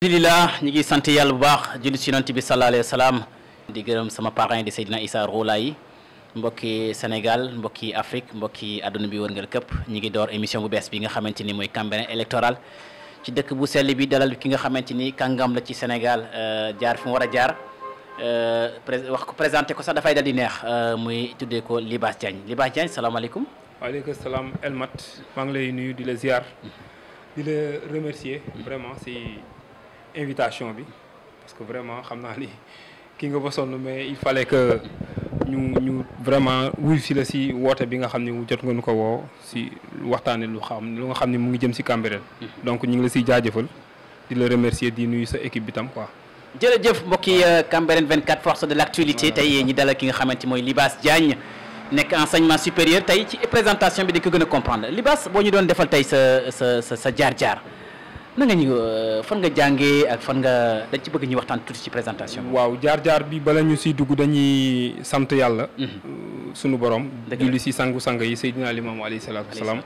alhamdulillah ñu ngi sant yàlla bu baax julli ci yonent bi sallallahu alayhi wa sallam di gërëm sama parrain di Seydina Issa Rouhou Laye mbokki Sénégal mbokki Afrique mbokki àdduna bi wërngal këpp ñi ngi door émission bu bees bi nga xamante ni mooy campagne électorale ci dëkk bu sell bi dalal ki nga xamante ni kàngam la ci Sénégal jaar fi mu war a jaar wax ko présenté ko sax dafay dal di neex muy tuddee ko Libasse Diagne Libasse Diagne salaamaaleykum. waaleykum salaam Elmat maa ngi lay nuyu di la ziar di la remercier vraiment si invitation bi parce que vraiment xam naa ni kii nga ba sonn mais il fallait que ñu vraiment wuy si la si woote bi nga xam ne jot nga nu ko woo si waxtaane lu nga xam ne mu ngi jëm si Cambérène donc ñu ngi la siy jaajëfal di la remercier di nuyu sa équipe bi tam quoi. jërëjëf mbokki Cambérène 24 force de l'actualité tey ñi dalal ki nga xamante mooy Libasse Diagne nekk enseignement supérieur tey ci présentation bi di ko gën a comprendre Libasse boo ñu doon defal tey sa jaar-jaar na nga ñu fan nga jàngee ak fan nga dañ ci bëgg ñu waxtaan tuuti ci présentation bi. waaw jaar-jaar bi bala ñu siy dugg dañuy sant yàlla. sunu borom. julli si sangu-sang yi Seydina Limaamu alayhi salaatu wasalaam.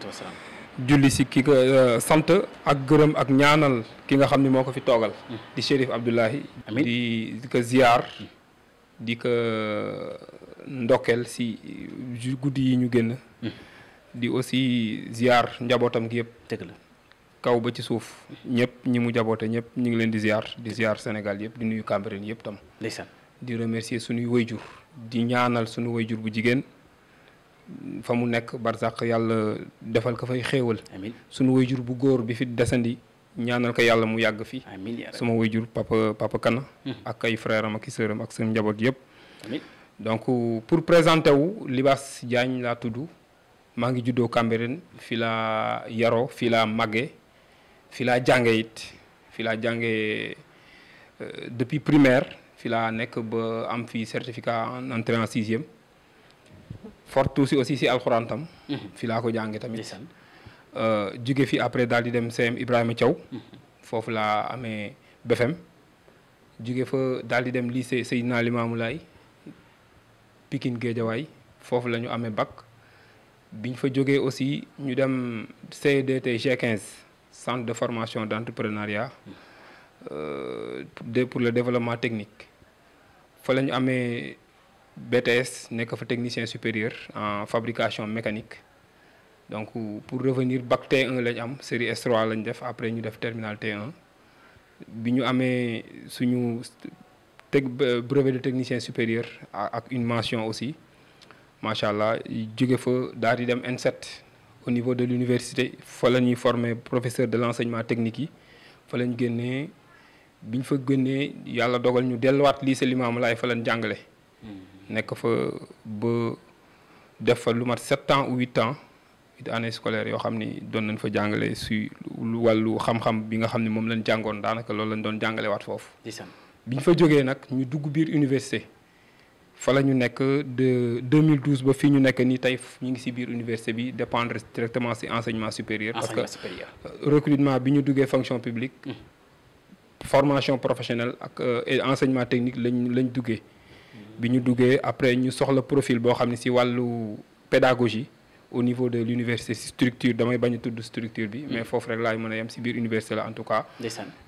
julli si ki ko sant ak gërëm ak ñaanal ki nga xam ne moo ko fi toogal. di Chérif Abdoulahi. amiin di ko ziar di ko ndokkeel si guddi yi ñu génn. di aussi ziar njabootam gi yëpp. dëgg la. kaw ba ci suuf ñëpp ñi mu jaboote ñëpp ñu ngi leen di ziar Sénégal yëpp di nuyu Cambérène yëpp tam. ndeysaan di remercier suñuy wayjur di ñaanal suñu wayjur bu jigéen fa mu nekk barzaq yàlla defal ko fay xéewal. amiin suñu wayjur bu góor bi fi desandi ñaanal ko yàlla mu yàgg fi. amiin sama wayjur papa Kana. ak ay frère am ak i sœur am ak seen njaboot yëpp. amiin donc pour présenter wu Libasse Diagne laa tudd maa ngi juddoo Cambérène fi laa yaroo fi laa màggee. fi laa jànge it fi laa jànge depuis primaire fi laa nekk ba am fi certificat en entrée en sixième fortu si aussi si alxuraan tam fi laa ko jànge tamit jóge fi après daal di dem CM Ibrahima Thiaw foofu laa amee BFM jóge fa daal di dem lycée Seydina Limamou Laye Pikine Guédiawaye foofu la ñu amee bac biñ fa jógee aussi ñu dem CEDT G15 centre de formation d'entrepreneuriat pour le développement technique fa la ñu amee BTS nekk fa technicien supérieur en fabrication mécanique donc pour revenir bac T1 la ñu am série S3 la ñu def après ñu def terminal T1 bi ñu amee suñu brevet de technicien supérieur ak une mention aussi macha allah jóge fa daal di dem N7 au niveau de l'université fa la ñuy former professeur de l'enseignement technique yi fa lañ génnee biñ fa génnee yàlla dogal ñu delluwaat lycée Limamou Laye fa lañ jàngale nekk fa ba def fa lu mat 7 ans ou 8 ans 8 années scolaires yoo xam ni doon nañ fa jàngale si wàllu xam-xam bi nga xam ni moom lañ jàngoon daanaka loolu lañ doon jàngale waat foofu biñ fa jógee nag ñu dugg biir université fa la ñu nekk de 2012 ba fii ñu nekk nii tey ñu ngi ci biir université bi dépendre directement ci enseignement supérieur. parce que recrutement bi ñu duggee fonction publique. formation professionnelle ak enseignement technique lañ duggee. bi ñu duggee après ñu soxla profil boo xam ne ci wàllu pédagogie au niveau de l'université ci structure damay bañ a tudd structure bi. mais foofu rek laay mën a yem ci biir université la en tout cas.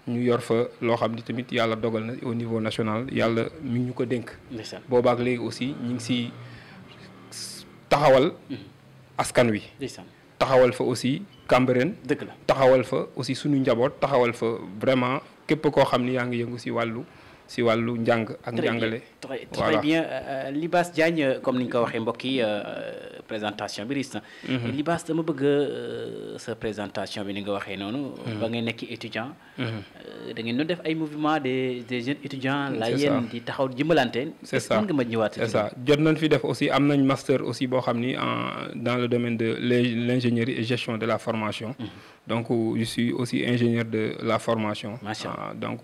ñu yor fa loo xam ni tamit yàlla dogal na au niveau national yàlla mi ngi ñu ko dénk. boobaak léegi aussi ñu ngi ci taxawal askan wi. taxawal fa aussi Cambérène. dëgg la taxawal fa aussi suñu njaboot taxawal fa vraiment képp koo xam ni yaa ngi yëngu ci wàllu njàng ak njàngale. très bien Libasse Diagne comme ni nga ko waxee mbokk yi présentation bi risque na. Libasse dama bëgg sa présentation bi ni nga waxee noonu. ba ngay nekk étudiant. da ngeen doon def ay mouvement des jeunes étudiants. la yéen di taxaw jëmbalante. c'est ça nga ma ñëwaat. c'est ça jot nañ fi def aussi am nañ master aussi boo xam ni dans le domaine de l'ingénierie et gestion de la formation. donc je suis aussi ingénieur de la formation. donc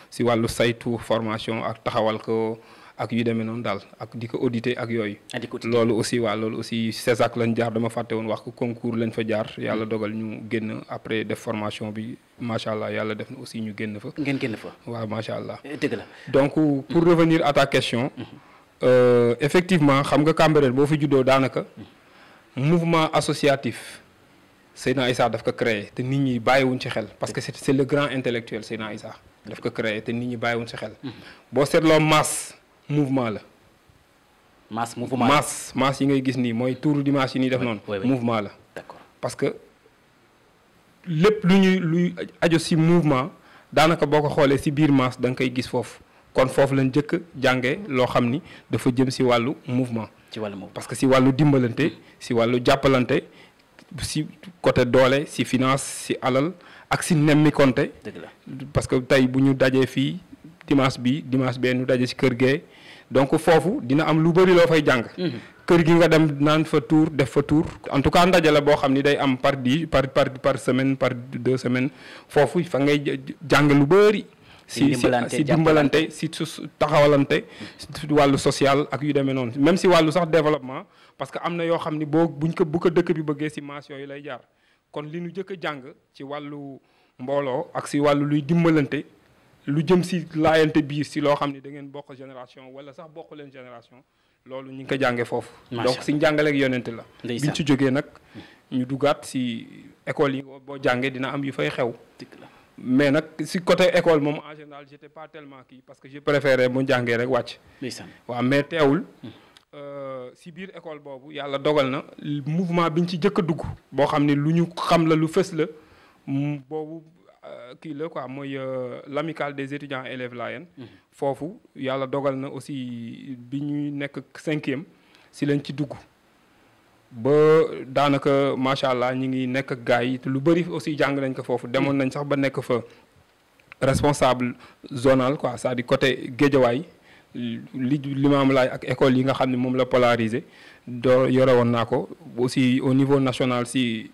si wàllu saytu formation ak taxawal ko ak yu demee noonu daal ak di ko auditer ak yooyu. loolu aussi CESAC lañ jaar dama fàtte woon wax ko concours lañ fa jaar yàlla dogal ñu génn après def formation bi macha allah yàlla def na aussi ñu génn fa. ngeen génn fa. waaw macha allah. dëgg la donc pour revenir à ta question. effectivement xam nga Cambérène boo fi juddoo daanaka. mouvement associatif. Seydina Issa daf ko créé te nit ñi bàyyiwuñ ci xel parce que c'est le grand intellectuel Seydina Issa daf ko créé te nit ñi bàyyiwuñ si xel. boo seetloo masse mouvement la. masse yi ngay gis nii mooy tour dimanche yi nii def noonu. mouvement la. d'accord parce que lépp luy aju si mouvement daanaka boo ko xoolee si biir masse da nga koy gis foofu kon foofu lañ njëkk jànge loo xam ni dafa jëm si wàllu mouvement. ci wàllu mouvement parce que si wàllu dimbalante si wàllu jàppalante si côté doole si finance si alal ak si nemmi konte. dëgg la parce que tey bu ñu dajee fii dimanche bee ñu daje si kër gee donc foofu dina am lu bëri loo fay jàng. kër gi nga dem naan fa tour def fa tour en tout cas ndaje la boo xam ni day am par semaine par 2 semaines foofu fa ngay jàng lu bëri. si dimbalante si taxawalante si wàllu social ak yu demee noonu même si wàllu sax développement parce que am na yoo xam ni bu ko dëkk bi bëggee si maas yooyu lay jaar kon li ñu jëkk a jàng ci wàllu mbooloo ak si wàllu luy dimbalante lu jëm si laayante biir si loo xam ni da ngeen bokk génération wala sax bokk leen génération loolu ñu ngi ko jàngee foofu. donc si njàngaleeg yonente la. biñ ci jógee nag ñu dugaat si école yi boo jàngee dina am yu fay xew. mais nag si côté école moom en général j'étais pas tellement kii parce que je préférais mu jàngee rek wàcc. waaw mais teewul. si biir école boobu yàlla dogal na mouvement biñ ci jëkk a dugg. boo xam ne lu ñu xam la lu fës la boobu kii la quoi mooy l'amicale des étudiants élèves Layène. foofu yàlla dogal na aussi bi ñuy nekk 5e si lañ ci dugg. ba daanaka macha allah ñi ngi nekk ak gars yi te lu bëri aussi jàng nañ ko foofu demoon nañ sax ba nekk fa responsable zonal quoi c'est-à-dire côté Guédiawaye Limamoulaye ak école yi nga xam ne moom la polarisé yore woon naa ko aussi au niveau national si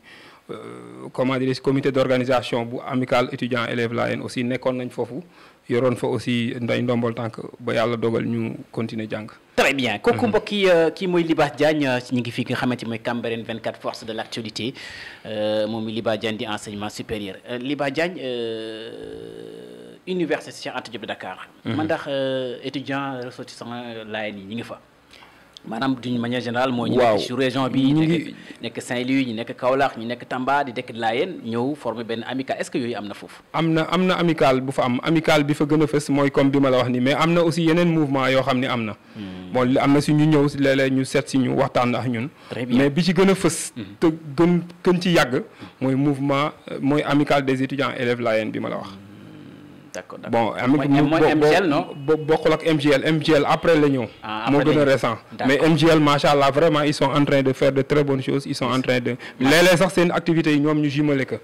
comment dire comité d'organisation bu amical étudiants élèves Layène aussi nekkoon nañ foofu yoroon fa aussi nday ndombol tànk ba yàlla dogal ñu continuer jàng. très bien kooku mbokk yi kii mooy Libaas Diagne ñu ngi fi nga xamante mooy Cambérène 24 forces de l'actualité moom Libaas Diagne di enseignement supérieur Libaas Diagne université Cheikh Anta Diop de Dakar. man ndax étudiant ressortissant Layène yi ñu ngi fa. maanaam d'une manière générale mooy ñu nekk ci région bi nekk Saint-Louis ñu nekk Kaolack ñu nekk Tamba di dekk Layène ñëw former benn amical est-ce que yooyu am na foofu am na amical bu fa am amical bi fa gën a fës mooy comme bi ma la wax ni mais am na aussi yeneen mouvement yoo xam ne am na bon am na si ñu ñëw si léeg-léeg ñu seet si ñu waxtaan ak ñun mais bi ci gën a fës te gën ci yàgg mooy mouvement mooy amical des étudiants élèves Layène bi ma la wax d'accord bon MGL non bokkul ak MGL après la ñëw moo gën a récent mais MGL macha allah vraiment ils sont en train de faire de très bonnes choses ils sont en train de léeg-léeg sax seen activités yi ñoom ñu jumelé que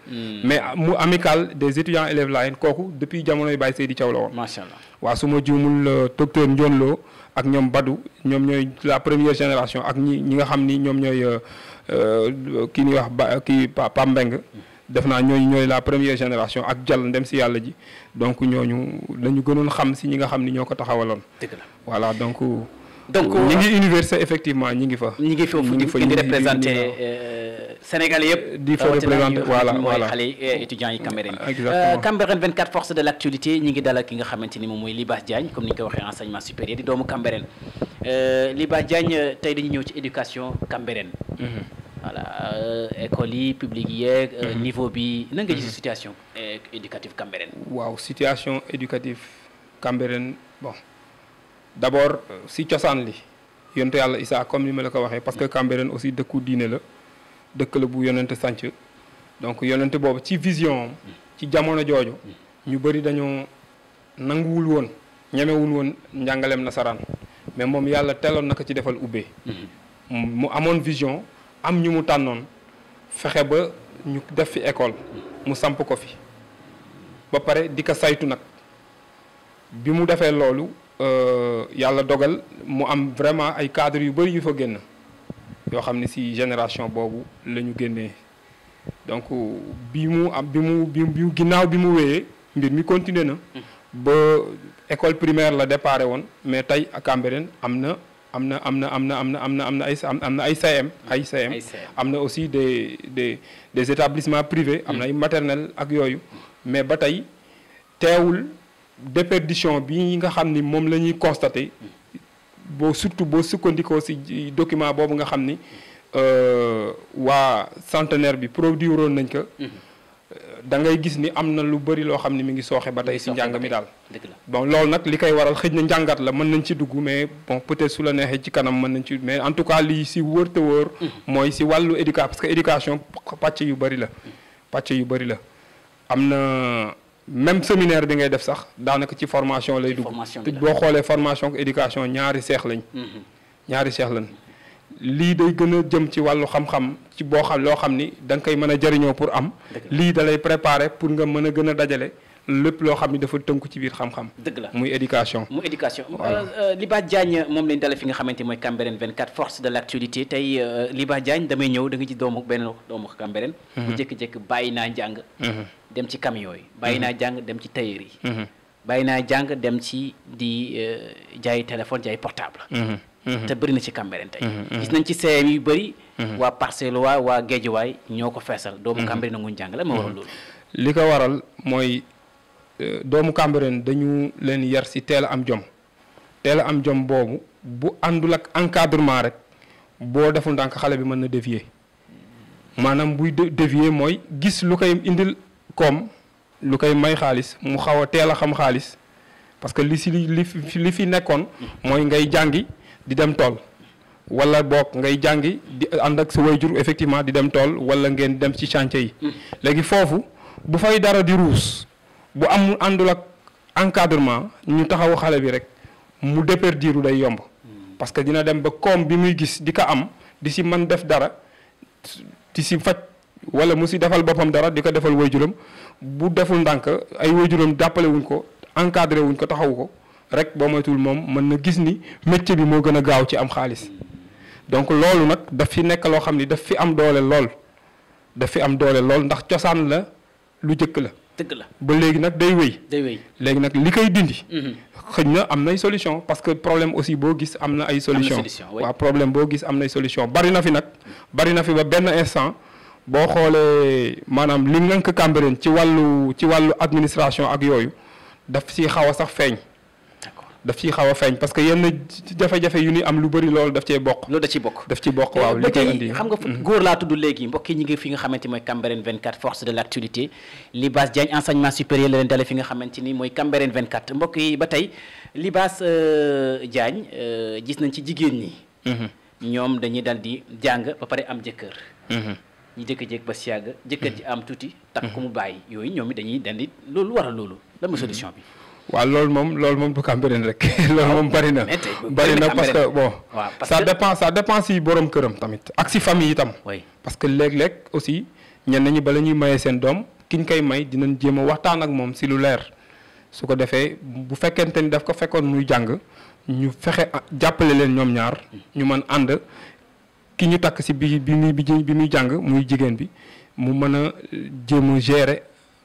mais mu amical des étudiants élèves Layène kooku depuis jamonoy Baye Seydi Thiaw la woon macha allah waaw su ma juumul docteur Ndion Lo ak ñoom Badou ñoom ñooy la première génération ak ñi nga xam ni ñoom ñooy kii ñuy wax Pam Mbeng def naa ñooy la première génération ak jàll ndem si yàlla ji donc ñooñu lañu gënoon xam si ñi nga xam ni ñoo ko taxawaloon. dëgg la voilà donc ñi ngi université effectivement ñi ngi fa. ñi ngi foofu di représenté Sénégal yëpp. di fa représenté voilà mooy xale étudiants yi Cambérène. exactement Cambérène 24 forces de l'actualité ñi ngi dalal ki nga xamante ni moom mooy Libaas Diagne comme ni ñu ko waxee enseignement supérieur di doomu Cambérène Libaas Diagne tey dañu ñëw ci éducation Cambérène. voilà école yi publique yi yeeg niveau bi na nga gis situation éducative Cambérène. waaw situation éducative Cambérène bon d'abord si cosaan li yonte yàlla Isaa comme ni ma la ko waxee parce que Cambérène aussi dëkku diine la dëkk la bu yonente sànc donc yonente boobu ci vision ci jamono jooju ñu bëri dañoo nanguwul woon ñemewul woon njàngaleem nasaraan mais moom yàlla teeloon na ko ci defal ubbee mu amoon vision am ñu mu tànnoon fexe ba ñu def fi école mu samp ko fi ba pare di ko saytu nag bi mu defee loolu yàlla dogal mu am vraiment ay cadres yu bëri yu fa génn yoo xam ne ci génération boobu la ñu génnee donc bi mu ginnaaw bi mu wéyee mbir mi continuer na ba école primaire la déparé woon mais tey à Cambérène am na ay CM am na aussi des établissements privés am na ay maternelle ak yooyu mais ba tey teewul déperdition bi nga xam ni moom la ñuy constater surtout boo sukkandikoo ci document boobu nga xam ni waa centenaire bi produire woon nañ ko da ngay gis ni am na lu bëri loo xam ne mi ngi sooxe ba tey si njàng mi daal. dëgg la bon loolu nag li koy waral xëj na njàngat la mën nañ ci dugg mais bon peut-être su la neexee ci kanam mën nañ ci mais en tout cas lii si wër te wër. mooy si wàllu éducation parce que éducation pàcc yu bëri la. pàcc yu bëri la am na même séminaire bi ngay def sax daanaka ci formation lay dugg. te boo xoolee formation ak éducation ñaari seex lañ. ñaari seex lañ. lii day gën a jëm ci wàllu xam-xam ci boo xam loo xam ni da nga koy mën a jëriñoo pour am. lii da lay préparer pour nga mën a gën a dajale lépp loo xam ni dafa tënku ci biir xam-xam. dëgg la muy éducation. muy éducation. Libaas Diagne moom lañ dale fi nga xamante mooy Cambérène 24 force de l' actualité tey Libaas Diagne damay ñëw da nga ci benn doomu Cambérène. bu jékki-jékki bàyyi naa jàng. dem ci camion yi. bàyyi naa jàng dem ci tailleur yi. bàyyi naa jàng dem ci di jaay téléphone jaay portable. te bëri na ci Cambérène tey. gis nañ ci CM yu bëri. waa Parcelles waa Guédiawaye ñoo ko feesal. doomu Cambérène nanguñ jàng la moo waral loolu. li ko waral mooy doomu Cambérène dañu leen yar si teel a am jom. teel a am jom boobu bu àndul ak encadrement rek boo deful ndànk xale bi mën na dévier maanaam buy dévier mooy gis lu koy indil koom lu koy may xaalis mu xaw a teel a xam xaalis parce que li fi nekkoon mooy ngay jàngi. di dem tool wala boog ngay jàngi di ànd ak sa waajur effectivement di dem tool wala ngeen dem ci chantier yi. léegi foofu bu fay dara di ruus bu am àndul ak encadrement ñu taxawu xale bi rek mu déperdiru day yomb. parce que dina dem ba koom bi muy gis di ko am di si mën def dara di si faj wala mu si defal boppam dara di ko defal waajuram bu deful ndànk ay waajuram jàppale wuñ ko encadré wuñ ko taxawu ko. rek boo moytul moom mën na gis ni métier bi moo gën a gaaw ci am xaalis donc loolu nag daf fi nekk loo xam ni daf fi am doole lool daf fi am doole lool ndax cosaan la lu jëkk la. dëgg la ba léegi nag day wéy. day wéy léegi nag li koy dindi. xëy na am nay solution parce que problème aussi boo gis am na ay solution waaw problème boo gis am nay solution bari na fi nag bari na fi ba benn instant boo xoolee maanaam li ngënk Cambérène ci wàllu administration ak yooyu daf si xaw a sax feeñ. daf ciy xaw a feeñ parce que yenn jafe-jafe yu ni am lu bëri loolu daf cee bokk. loolu da ciy bokk. daf ci bokk waaw li koy indi xam nga góor laa tudd léegi mbokk yi ñu ngi fi nga xamante mooy Cambérène 24 force de l' actualité Libaas Diagne enseignement supérieur la leen dale fi nga xamante ni mooy Cambérène 24 mbokk yi ba tey Libaas Diagne gis nañ ci jigéen ñi. ñoom dañuy dal di jàng ba pare am jëkkër. ñu jékki-jékki ba si yàgg jëkkër ji am tuuti. takk ko mu bàyyi yooyu ñoom it dañuy dal di loolu waral loolu lan mooy solution bi. waaw loolu moom du Cambérène rek loolu moom bari na parce que bon ça dépend si borom këram tamit ak si famille itam parce que léeg-léeg aussi ñenn ñi bala ñuy mayee seen doom kiñ koy may dinañ jéem a waxtaan ak moom si lu leer su ko defee bu fekkente ni daf ko fekkoon muy jàng ñu fexe jàppale leen ñoom ñaar ñu mën ànd ki ñu takk si bi muy jàng muy jigéen bi mu mën a jéem a gérer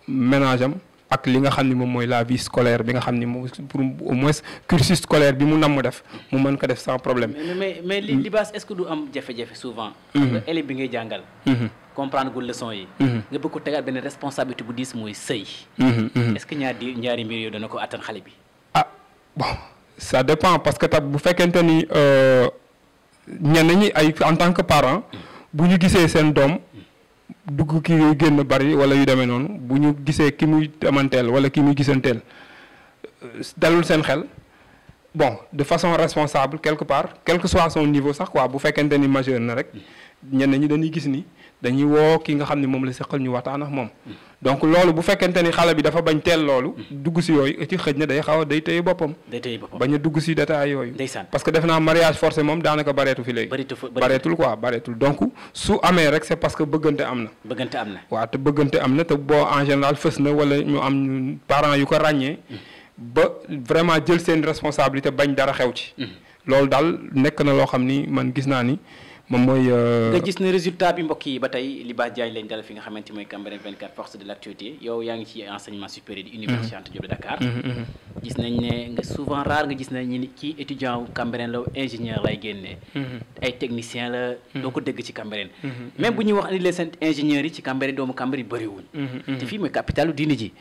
ménage am ak li nga xam ni moom mooy la vie scolaire bi nga xam ni moom pour au moins cursus scolaire bi mu namm def mu mën ko def sans problème. mais Libaas est-ce que du am jafe-jafe souvent. nga élève bi ngay jàngal. comprendre gul leçon yi. nga bëgg ko tegaat benn responsabilité bu diis mooy sëy. est-ce que ñaari mbir yooyu dana ko attan xale bi. ah bon ça dépend parce que bu fekkente ni ñenn ñi ay en tant que parent bu ñu gisee seen doom. dugg ki génn bari wala yu demee noonu bu ñu gisee ki muy amanteel wala ki muy gisanteel dalul seen xel bon de façon responsable quelque part quel que soit son niveau sax quoi bu fekkente ni majeur na rek ñenn ñi dañuy gis ni dañuy woo ki nga xam ne moom la seqal ñu waxtaan ak moom donc loolu bu fekkente ni xale bi dafa bañ teel loolu dugg si yooyu ci xëj na day téye boppam bañ a dugg si détail yooyu parce que def naa mariage forcé moom daanaka bareetu fi léegi bareetul donc su amee rek c'est parce que bëggante am na waaw te bëggante am na te boo en général fës na wala ñu am parents yu ko ràññee ba vraiment jël seen responsabilité bañ dara xew ci loolu daal nekk na loo xam ni man gis naa ni moom mooy. nga gis ne résultat bi mbokk yi ba tey Libaas Diagne lañ dal fi nga xamante mooy Cambérène 24 force de l' actualité yow yaa ngi ci enseignement supérieur di université Cheikh Anta Diop de Dakar. gis nañ ne nga souvent rare nga gis nañ ni kii étudiant wu Cambérène la ingénieur lay génnee. ay technicien la. doo ko dégg ci Cambérène. même bu ñuy wax ni les seen ingénieurs yi ci Cambérène doomu Cambérène bëriwuñ. te fii mooy capitalu diini ji.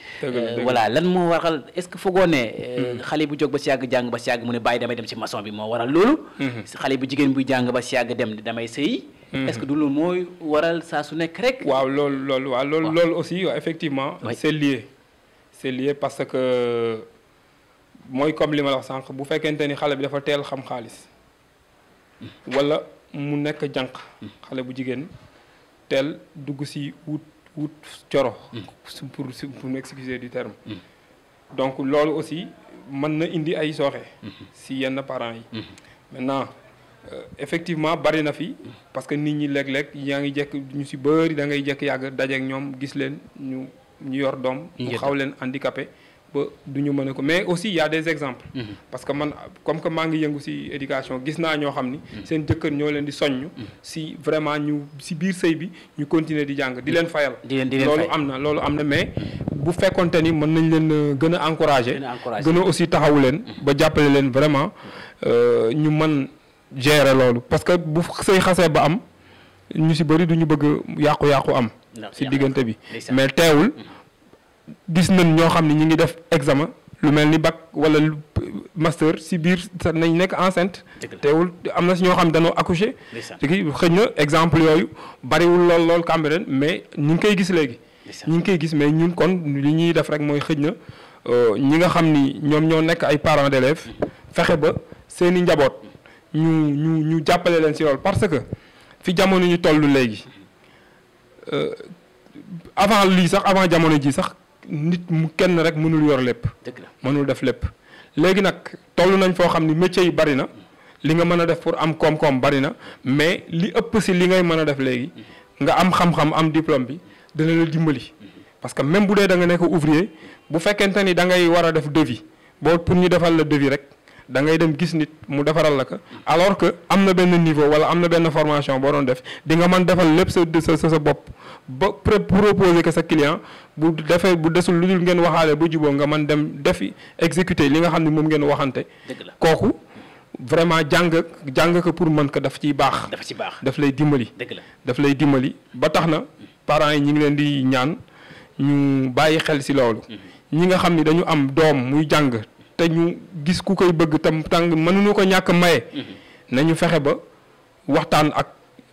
voilà lan moo waral est ce que foogoo ne. xale bu jóg ba si yàgg jàng ba si yàgg mu ne bàyyi damay dem ci maçon bi moo waral loolu. xale bu jigéen buy jàng ba si yàgg dem damay sëyi est-ce que du loolu mooy waral saa su nekk rek. waaw loolu aussi effectivement. c'est lié parce que mooy comme li ma la wax sànq bu fekkente ni xale bi dafa teel xam xaalis wala mu nekk jànq xale bu jigéen teel dugg si wut coro pour m'excuser du terme donc loolu aussi mën na indi ay sooxe si yenn parents yi maintenant effectivement bari na fi parce que nit ñi léeg-léeg yaa ngi jekk ñu si bëri da ngay jekk yàgg dajeek ñoom gis leen ñu yor doom mu xaw leen handicapé ba du ñu mën a ko mais aussi il y a des exemples parce que man comme que maa ngi yëngu si éducation gis naa ñoo xam ni seen jëkkër ñoo leen di soññ si vraiment ñu si biir sëy bi ñu continuer di jàng di leen fayal loolu am na mais bu fekkonte ni mën nañ leen gën a encourager gën a aussi taxawu leen ba jàppale leen vraiment ñu mën gérer loolu parce que bu sëy xasee ba am ñu si bëri du ñu bëgg yàqu-yàqu am si diggante bi mais teewul gis nañ ñoo xam ne ñi ngi def examen lu mel ni bac wala master si biir nañ nekk enceinte teewul am na si ñoo xam ne dañoo accoucher xëy na exemple yooyu bariwul lool Cambérène mais ñu ngi koy gis léegi ñu ngi koy gis mais ñun kon li ñuy def rek mooy xëy na ñi nga xam ni ñoom ñoo nekk ay parents d'élèves fexe ba seeni njaboot ñu jàppale leen si loolu parce que fi jamono ñu toll léegi avant lii sax avant jamono ji sax nit mu kenn rek mënul yor lépp mënul def lépp léegi nag toll nañ foo xam ni métiers yi bari na li nga mën a def pour am koom-koom bari na mais li ëpp si li ngay mën a def léegi nga am xam-xam am diplôme bi dana la dimbali parce que même bu dee da nga nekk ouvrier bu fekkente ni da ngay war a def devis boo pour ñu defal la devis rek da ngay dem gis nit mu defaral la ko alors que am na benn niveau wala am na benn formation boo doon def di nga mën defal lépp sa bopp ba proposer que sa client bu desul lu dul ngeen waxaale bu juboo nga mën dem defi exécuter li nga xam ne moom ngeen waxante kooku vraiment jàng ko pour mën ko daf ciy baax daf lay dimbali ba tax na parents yi ñi ngi leen di ñaan ñu bàyyi xel ci loolu ñi nga xam ni dañu am doom muy jàng te ñu gis ku koy bëgg tam tàng mënuñu ko ñàkk maye nañu fexe ba waxtaan ak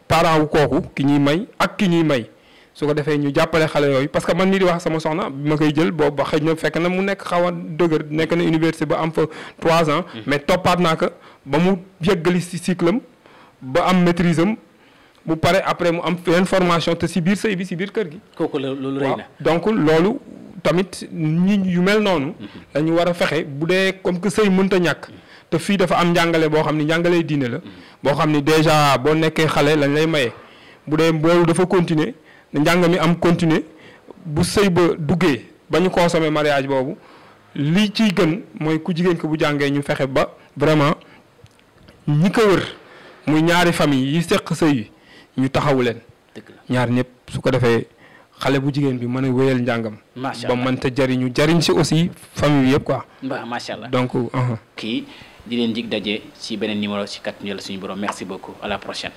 parent wu kooku ki ñuy may ak ki ñuy may su ko defee ñu jàppale xale yooyu parce que man mii di wax sama soxna bi ma koy jël boobu ba xëy na fekk na mu nekk xaw a dëgër nekk na université ba am fa 3 ans mais toppaat naa ko ba mu yeggali ci cycle am ba am maîtrise am bu pare après mu am yeneen formation te ci biir sëy bi ci biir kër gi kooku loolu rëy na donc loolu tamit ñi yu mel noonu dañu war a fexe bu dee comme que sëy mënta ñàkk te fii dafa am njàngale boo xam ni njàngalee diine la boo xam ni déjà boo nekkee xale lañ lay maye bu dee boolu dafa continuer njàng mi am continuer bu sëy ba duggee ba ñu consommer mariage boobu li ciy gën mooy ku jigéen ko bu jàngee ñu fexe ba vraiment ñi ko wër muy ñaari famille yi seq sëy yi ñu taxawu leen ñaar ñëpp su ko defee xale bu jigéen bi mën a wéyal njàngam ba mënta jariñ si aussi famille bi yëpp quoi macha allah donc kii di leen jig daje ci beneen numéro ci kat ñu la suñu borom merci beaucoup à la prochaine